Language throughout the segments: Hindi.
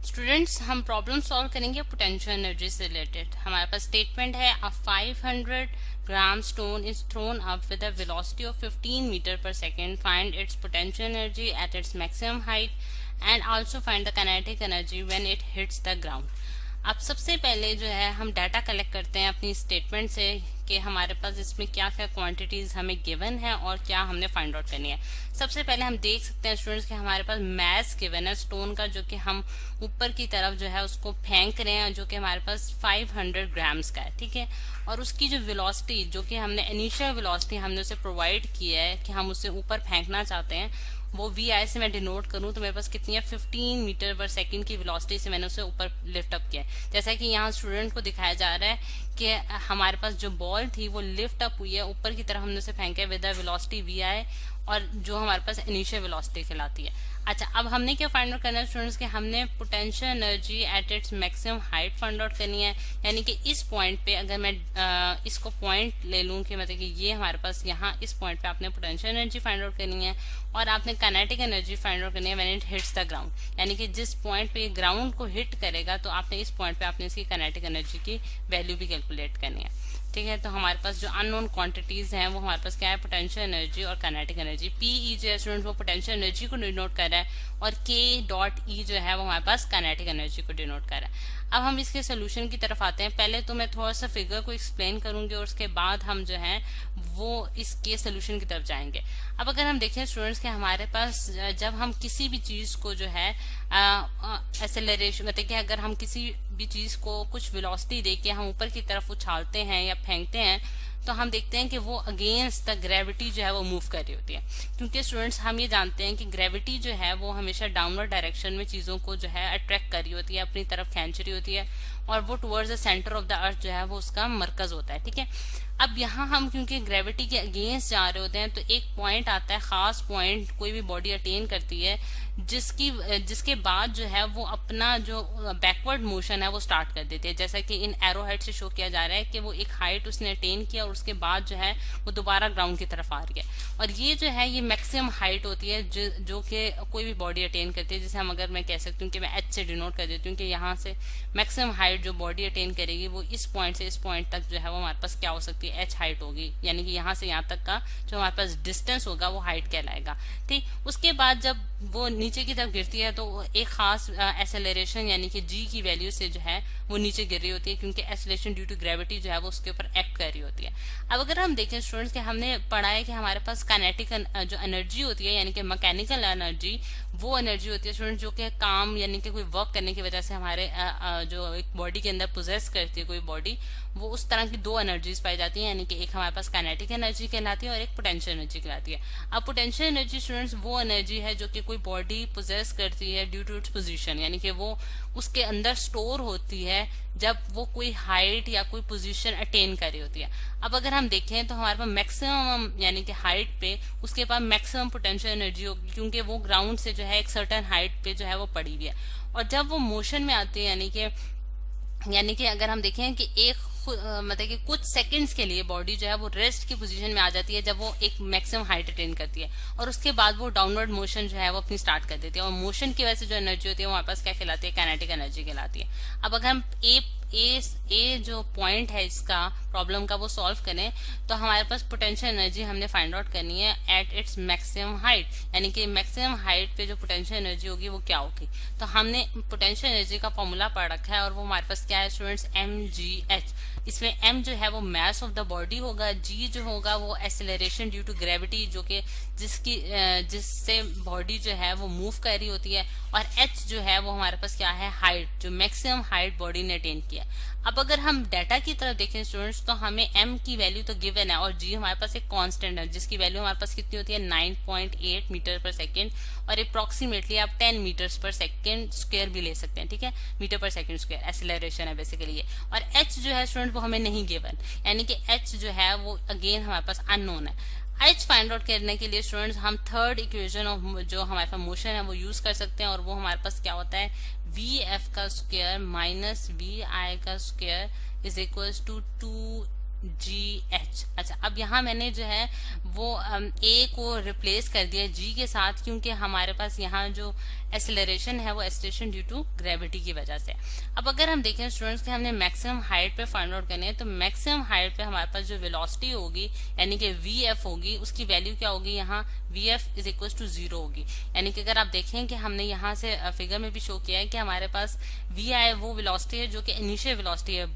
स्टूडेंट्स, हम प्रॉब्लम सॉल्व करेंगे पोटेंशियल एनर्जी से रिलेटेड। हमारे पास स्टेटमेंट है, a 500 gram stone is thrown up with a velocity of 15 metre per second, find its potential energy at its maximum height and also find the kinetic energy when it hits the ground. अब सबसे पहले जो है हम डाटा कलेक्ट करते हैं अपनी स्टेटमेंट से कि हमारे पास इसमें क्या क्या क्वांटिटीज हमें गिवन है और क्या हमने फाइंड आउट करनी है। सबसे पहले हम देख सकते हैं स्टूडेंट्स कि हमारे पास मैस गिवन है स्टोन का, जो कि हम ऊपर की तरफ जो है उसको फेंक रहे हैं, जो कि हमारे पास 500 ग्राम्स का है। ठीक है, और उसकी जो वेलोसिटी, जो कि हमने इनिशियल वेलोसिटी हमने उसे प्रोवाइड की है कि हम उसे ऊपर फेंकना चाहते हैं, वो वी आई से मैं डिनोट करूं तो मेरे पास कितनी है, 15 मीटर पर सेकंड की वेलोसिटी से मैंने उसे ऊपर लिफ्ट अप किया है। जैसा कि यहाँ स्टूडेंट को दिखाया जा रहा है कि हमारे पास जो बॉल थी वो लिफ्ट अप हुई है, ऊपर की तरफ हमने उसे फेंका है विद द वेलोसिटी वी आई, और जो हमारे पास इनिशियल वेलोसिटी कहलाती है। अच्छा, अब हमने क्या फाइंड आउट करना है स्टूडेंट्स कि हमने potential energy at its maximum height find out करनी है। यानी कि इस पॉइंट पे अगर मैं इसको पॉइंट ले लूं कि मतलब कि ये हमारे पास यहाँ इस पॉइंट पे आपने पोटेंशियल एनर्जी फाइंड आउट करनी है और आपने काइनेटिक एनर्जी फाइंड आउट करनी है when it hits the ground. यानी कि जिस पॉइंट पे ग्राउंड को हिट करेगा तो आपने इस पॉइंट पे आपने इसकी काइनेटिक एनर्जी की वैल्यू भी कैलकुलेट करनी है। ठीक है, तो हमारे पास जो अननोन क्वांटिटीज हैं वो हमारे पास क्या है, पोटेंशियल एनर्जी और काइनेटिक एनर्जी। पीई जो है स्टूडेंट वो पोटेंशियल एनर्जी को डिनोट कर रहा है और के डॉट ई जो है वो हमारे पास काइनेटिक एनर्जी को डिनोट कर रहा है। अब हम इसके सोल्यूशन की तरफ आते हैं। पहले तो मैं थोड़ा सा फिगर को एक्सप्लेन करूंगी और उसके बाद हम जो है वो इसके सोल्यूशन की तरफ जाएंगे। अब अगर हम देखें स्टूडेंट्स कि हमारे पास जब हम किसी भी चीज को जो है एक्सेलरेशन, मतलब कि अगर हम किसी भी चीज को कुछ वेलोसिटी देके हम ऊपर की तरफ उछालते हैं या फेंकते हैं तो हम देखते हैं कि वो अगेंस्ट द ग्रेविटी जो है वो मूव कर रही होती है। क्योंकि स्टूडेंट्स हम ये जानते हैं कि ग्रेविटी जो है वो हमेशा डाउनवर्ड डायरेक्शन में चीजों को जो है अट्रैक्ट कर रही होती है, अपनी तरफ खींच रही होती है, और वो towards the centre of the earth जो है वो उसका मरकज होता है। ठीक है, अब यहाँ हम क्योंकि ग्रेविटी के अगेंस्ट जा रहे होते हैं तो एक पॉइंट आता है, खास पॉइंट कोई भी बॉडी अटेन करती है, जिसके बाद जो है वो अपना जो बैकवर्ड मोशन है वो स्टार्ट कर देती है। जैसा कि इन एरो हाइट से शो किया जा रहा है कि वो एक हाइट उसने अटेन किया और उसके बाद जो है वो दोबारा ग्राउंड की तरफ आ रही है, और ये जो है ये मैक्सिमम हाइट होती है जो कि कोई भी बॉडी अटेन करती है। जैसे हम अगर मैं कह सकती हूँ कि मैं एच से डिनोट कर देती हूँ कि यहाँ से मैक्सिमम हाइट जो बॉडी अटेन करेगी वो इस पॉइंट से इस पॉइंट तक जो है वो हमारे पास क्या हो सकती है, एच हाइट होगी। यानी कि यहाँ से यहाँ तक का जो हमारे पास डिस्टेंस होगा वो हाइट कहलाएगा। ठीक, उसके बाद जब वो नीचे की तरफ गिरती है तो एक खास एक्सेलरेशन यानी कि जी की वैल्यू से जो है वो नीचे गिर रही होती है, क्योंकि एक्सेलरेशन ड्यू टू ग्रेविटी जो है वो उसके ऊपर एक्ट कर रही होती है। अब अगर हम देखें स्टूडेंट्स कि हमने पढ़ा है कि हमारे पास काइनेटिक जो एनर्जी होती है यानी कि मैकेनिकल एनर्जी, वो एनर्जी होती है स्टूडेंट जो कि काम यानी कि कोई वर्क करने की वजह से हमारे जो एक बॉडी के अंदर पोजेस करती है कोई बॉडी, वो उस तरह की दो एनर्जीज पाई जाती है। यानी कि एक हमारे पास काइनेटिक एनर्जी कहलाती है और एक पोटेंशियल एनर्जी कहलाती है। अब पोटेंशियल एनर्जी स्टूडेंट्स वो एनर्जी है जो कि कोई बॉडी पोजेस करती है ड्यू टू इट्स पोजीशन, यानी कि वो उसके अंदर स्टोर होती है जब वो कोई हाइट या कोई पोजीशन अटेन कर रही होती है। अब अगर हम देखें तो हमारे पास मैक्सिमम यानी कि हाइट पे उसके पास मैक्सिमम पोटेंशियल एनर्जी होगी, क्योंकि वो ग्राउंड से जो है एक सर्टेन हाइट पे जो है वो पड़ी हुई है। और जब वो मोशन में आती है यानी कि अगर हम देखें कि एक मतलब कि कुछ सेकंड्स के लिए बॉडी जो है वो रेस्ट की पोजीशन में आ जाती है जब वो एक मैक्सिमम हाइट अटेन करती है, और उसके बाद वो डाउनवर्ड मोशन जो है वो अपनी स्टार्ट कर देती है, और मोशन की वजह से जो एनर्जी होती है वो हमारे पास क्या कहलाती है, काइनेटिक एनर्जी कहलाती है। अब अगर हम ए जो पॉइंट है इसका प्रॉब्लम का वो सॉल्व करें तो हमारे पास पोटेंशियल एनर्जी हमने फाइंड आउट करनी है एट इट्स मैक्सिमम हाइट, यानी कि मैक्सिमम हाइट पे जो पोटेंशियल एनर्जी होगी वो क्या होगी। तो हमने पोटेंशियल एनर्जी का फॉर्मूला पढ़ रखा है और वो हमारे पास क्या है स्टूडेंट्स, mgh। इसमें m जो है वो मास ऑफ द बॉडी होगा, g जो होगा वो एक्सेलरेशन ड्यू टू ग्रेविटी जो कि जिससे बॉडी जो है वो मूव कर रही होती है, और h जो है वो हमारे पास क्या है, हाइट, जो मैक्सिमम हाइट बॉडी ने अटेन किया। अब अगर हम डाटा की तरफ देखें स्टूडेंट्स तो हमें m की वैल्यू तो गिवन है और g हमारे पास एक कांस्टेंट है जिसकी वैल्यू हमारे पास कितनी होती है, 9.8 मीटर पर सेकेंड, और अप्रोक्सीमेटली आप 10 मीटर्स पर सेकेंड स्क्वायर भी ले सकते हैं। ठीक है, metre per second square acceleration है बेसिकली ये। और h जो है स्टूडेंट वो हमें नहीं गिवन, यानी कि h जो है वो अगेन हमारे पास अननोन है। h फाइंड आउट करने के लिए स्टूडेंट्स हम थर्ड इक्वेशन ऑफ जो हमारे पास मोशन है वो यूज कर सकते हैं, और वो हमारे पास क्या होता है, वी एफ का स्क्वायर माइनस वी आई का square is equal to 2 GH। अच्छा, अब यहाँ मैंने जो है वो A को रिप्लेस कर दिया G के साथ, क्योंकि हमारे पास यहाँ जो एक्सेलरेशन है वो एक्सेलरेशन ड्यू टू ग्रेविटी की वजह से। अब अगर हम देखें स्टूडेंट्स कि हमने मैक्सिमम हाइट पे फाइंड आउट करनी है, तो मैक्सिमम हाइट पे हमारे पास जो वेलोसिटी होगी यानी कि VF होगी, उसकी वैल्यू क्या होगी, यहाँ VF इज इक्वल टू 0 होगी। यानी कि अगर आप देखें कि हमने यहाँ से फिगर में भी शो किया है कि हमारे पास VI वो वेलोसिटी है जो कि इनिशियल वेलोसिटी है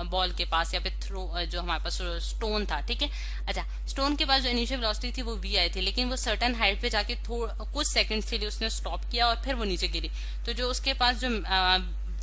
बॉल के पास या फिर थ्रो जो हमारे पास स्टोन था, ठीक है। अच्छा, स्टोन के पास जो इनिशियल वेलोसिटी थी वो VI थी, लेकिन वो सर्टेन हाइट पे जाके कुछ सेकंड्स के लिए उसने स्टॉप किया और फिर वो नीचे गिरी, तो जो उसके पास जो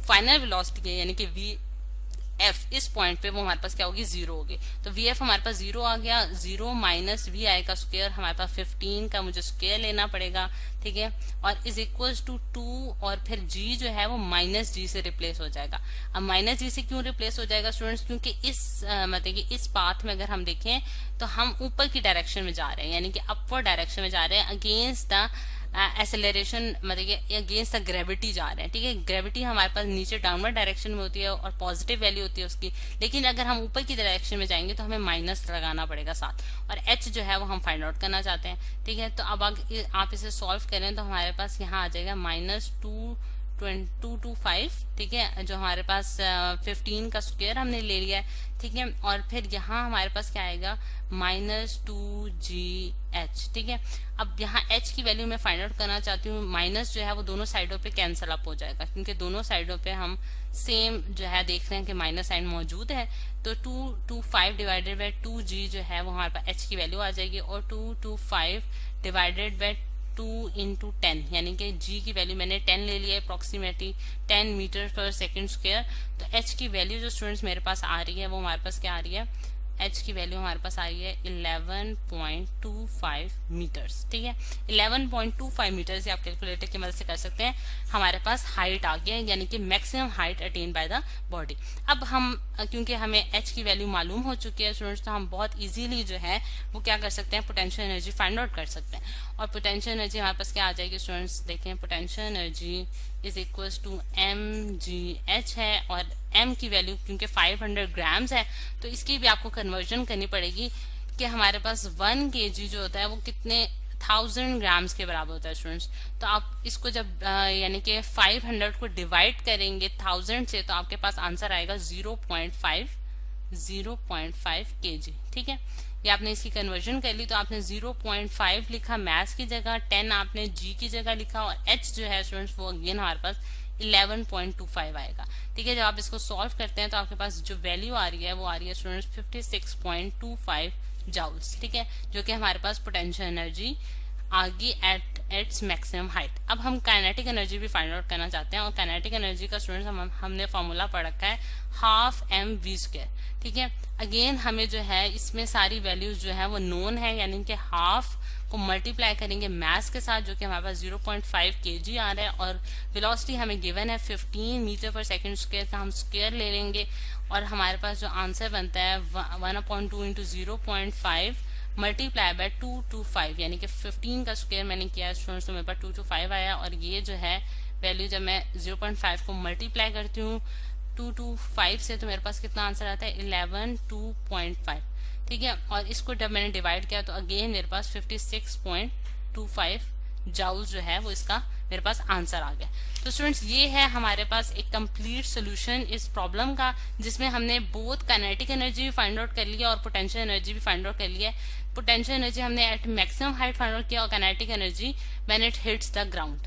फाइनल वेलोसिटी है यानी कि VF इस पॉइंट पे वो हमारे पास क्या होगी, 0 होगी। तो VF हमारे पास 0 आ गया, 0 माइनस VI का स्क्वायर हमारे पास 15 का मुझे स्क्वायर लेना पड़ेगा, ठीक है, और इज इक्वल टू 2 और फिर G जो है वो माइनस G से रिप्लेस हो जाएगा। अब माइनस G से क्यों रिप्लेस हो जाएगा स्टूडेंट्स, क्योंकि इस मतलब कि इस पाथ में अगर हम देखें तो हम ऊपर की डायरेक्शन में जा रहे हैं, यानी कि अपवर्ड डायरेक्शन में जा रहे हैं अगेंस्ट द एक्सेलरेशन, मतलब कि अगेंस्ट द ग्रेविटी जा रहे हैं, ठीक है। ग्रेविटी हमारे पास नीचे डाउनवर्ड डायरेक्शन में होती है और पॉजिटिव वैल्यू होती है उसकी, लेकिन अगर हम ऊपर की डायरेक्शन में जाएंगे तो हमें माइनस लगाना पड़ेगा साथ, और H जो है वो हम फाइंड आउट करना चाहते हैं, ठीक है। तो अब आप इसे सॉल्व करें तो हमारे पास यहाँ आ जाएगा -225, ठीक है, जो हमारे पास 15 का स्क्वायर हमने ले लिया है, ठीक है, और फिर यहाँ हमारे पास क्या आएगा -2GH, ठीक है। अब यहाँ H की वैल्यू मैं फाइंड आउट करना चाहती हूँ, माइनस जो है वो दोनों साइडों पे कैंसल अप हो जाएगा, क्योंकि दोनों साइडों पे हम सेम जो है देख रहे हैं कि माइनस साइन मौजूद है, तो 225 डिवाइडेड बाय 2G जो है वो हमारे पास H की वैल्यू आ जाएगी, और 225 डिवाइडेड बाय 2 into 10 यानी कि G की वैल्यू मैंने 10 ले लिया है, approximately 10 metre per second square. तो H की वैल्यू जो स्टूडेंट्स मेरे पास आ रही है वो हमारे पास क्या आ रही है, H की वैल्यू हमारे पास आ रही है 11.25 मीटर्स, ठीक है। 11.25 मीटर्स आप कैलकुलेटर की मदद से कर सकते हैं। हमारे पास हाइट आ गया, यानी कि maximum height attain by the body. अब हम क्योंकि हमें H की वैल्यू मालूम हो चुकी है स्टूडेंट्स, तो हम बहुत इजीली जो है वो क्या कर सकते हैं, पोटेंशियल एनर्जी फाइंड आउट कर सकते हैं। और पोटेंशियल एनर्जी हमारे पास क्या आ जाएगी स्टूडेंट्स, देखें, potential energy is equal to mgh है, और m की वैल्यू क्योंकि 500 ग्राम्स है तो इसकी भी आपको कन्वर्जन करनी पड़ेगी कि हमारे पास 1 kg जो होता है वो कितने 1000 ग्राम्स के बराबर होता है स्टूडेंट्स। तो आप इसको जब यानी कि 500 को डिवाइड करेंगे 1000 से, तो आपके पास आंसर आएगा 0.5 kg, ठीक है। ये आपने इसकी कन्वर्जन कर ली, तो आपने 0.5 लिखा मैथ्स की जगह, 10 आपने G की जगह लिखा, और H जो है स्टूडेंट्स वो अगेन हमारे पास 11.25 आएगा, ठीक है। जब आप इसको सॉल्व करते हैं तो आपके पास जो वैल्यू आ रही है वो आ रही है स्टूडेंट्स 56.25 जाउल्स, ठीक है, जो कि हमारे पास पोटेंशियल एनर्जी आ गई एट इट्स मैक्सिमम हाइट। अब हम काइनेटिक एनर्जी भी फाइंड आउट करना चाहते हैं, और काइनेटिक एनर्जी का स्टूडेंट्स हमने फॉर्मूला पढ़ रखा है 12 mv², ठीक है। अगेन हमें जो है इसमें सारी वैल्यूज जो है वो नोन है, यानी कि हाफ को मल्टीप्लाई करेंगे मास के साथ जो कि हमारे पास 0.5 kg आ रहा है, और वेलोसिटी हमें गिवन है 15 मीटर पर सेकेंड स्क्वायर का हम स्क्वायर ले लेंगे, और हमारे पास जो आंसर बनता है 1/2 इंटू 0.5 मल्टीप्लाई बाय 225, यानी कि 15 का स्क्वायर मैंने किया स्टूडेंट्स, तो मेरे पास 225 आया, और ये जो है वैल्यू जब मैं 0.5 को मल्टीप्लाई करती हूँ 225 से, तो मेरे पास कितना आंसर आता है 11.5, ठीक है। और इसको जब मैंने डिवाइड किया तो अगेन मेरे पास 56.25 जाउल जो है वो इसका मेरे पास आंसर आ गया। तो स्टूडेंट्स ये है हमारे पास एक कंप्लीट सोल्यूशन इस प्रॉब्लम का, जिसमें हमने बोथ काइनेटिक एनर्जी भी फाइंड आउट कर लिया और पोटेंशियल एनर्जी भी फाइंड आउट कर लिया है। पोटेंशियल एनर्जी हमने at maximum height find out किया, और kinetic energy when it hits the ground.